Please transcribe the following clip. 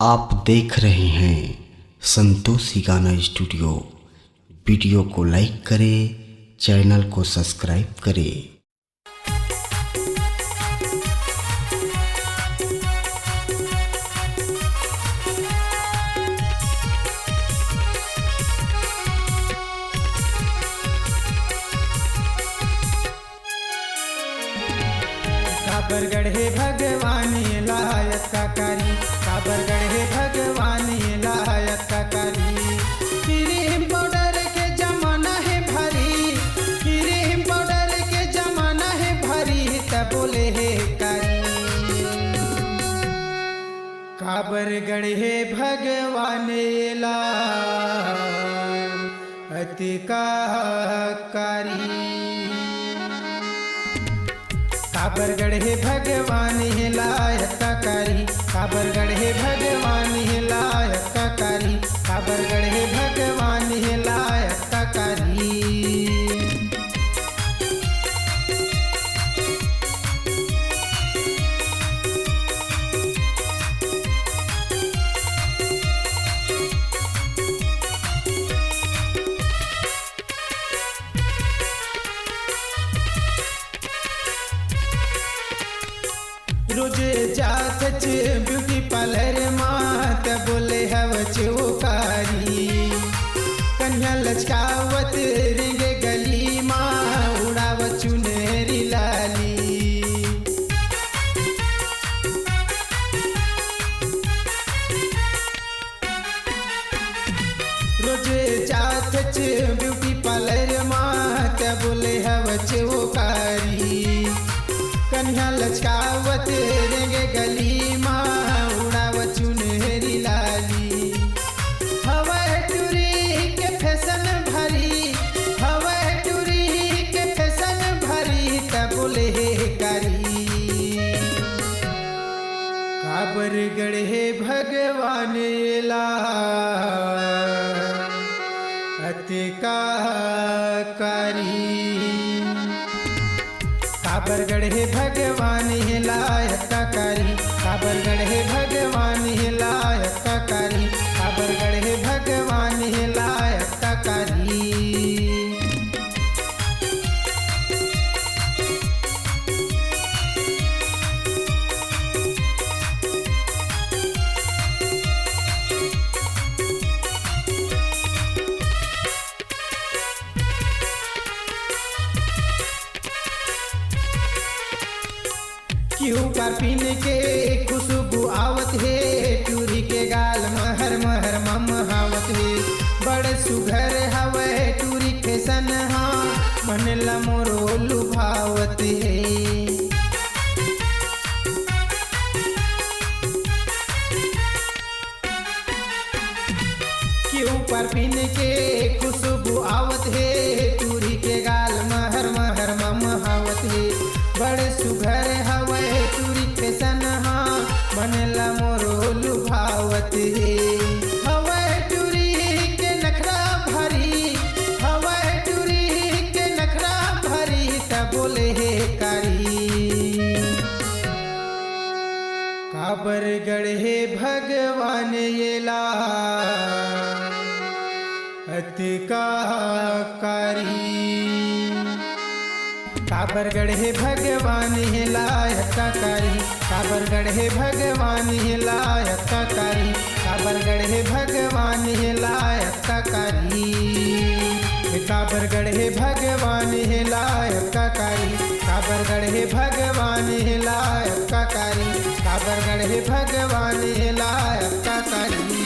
आप देख रहे हैं संतोषी गाना स्टूडियो। वीडियो को लाइक करें, चैनल को सब्सक्राइब करें। काबर गढ़े भगवान लायक का कारी, काबर गढ़े भगवान लायक का कारी। क्रीम पाउडर के जमाना है भारी, क्रीम पाउडर के जमाना है भारी, तब बोले है कारी। काबर गढ़े भगवान अति का कारी। काबर गढ़े भगवान लायक का कारी, काबर गढ़े भगवान लायक का कारी, काबर गढ़े भगवान लायक का कारी। रोज जात ब्यूटी पार्लर मात बोले हव चौकारी। कन्या लचकावत रेंगे गली माँ उड़ाव चुनेरी लाली। रोज जात ब्यूटी पार्लर मात बोले हव चौकारी। कन्या लचकावत रेंगे गली माँ उड़ाव चुनहरी लाली। हवाई टूरी के फैशन भरी, हवाई टूरी के फैशन भरी, तब बोले कारी। काबर गढ़े भगवान अति का कारी। काबर गढ़े भगवान लायक का कारी, काबर गढ़े भगवान लायक का कारी, काबर गढ़े भगवान लायक का कारी। क्यों का पीन के खुशबू आवत है, टूरी के गाल महर महर ममहावत है। बड़ सुघर हवे टूरी फैशन हाँ, मन लमोरो लुभावत है। क्यों पर पीन के खुशबू आवत है, टूरी के गाल महर महर ममहावत है। बड़ सुघर हवे टूरी फैशन हाँ, मन लमोरो लुभावत है। हवे टूरी के नखरा भरी, हवे टूरी के नखरा भरी, तब बोले है कारी। काबर गढ़े भगवान अति का कारी। काबर गढ़े भगवान लायक का कारी, काबर गढ़े भगवान लायक का कारी, काबर गढ़े भगवान लायक का कारी। काबर गढ़े भगवान लायक का कारी, काबर गढ़े भगवान लायक का कारी, काबर गढ़े भगवान लायक का कारी।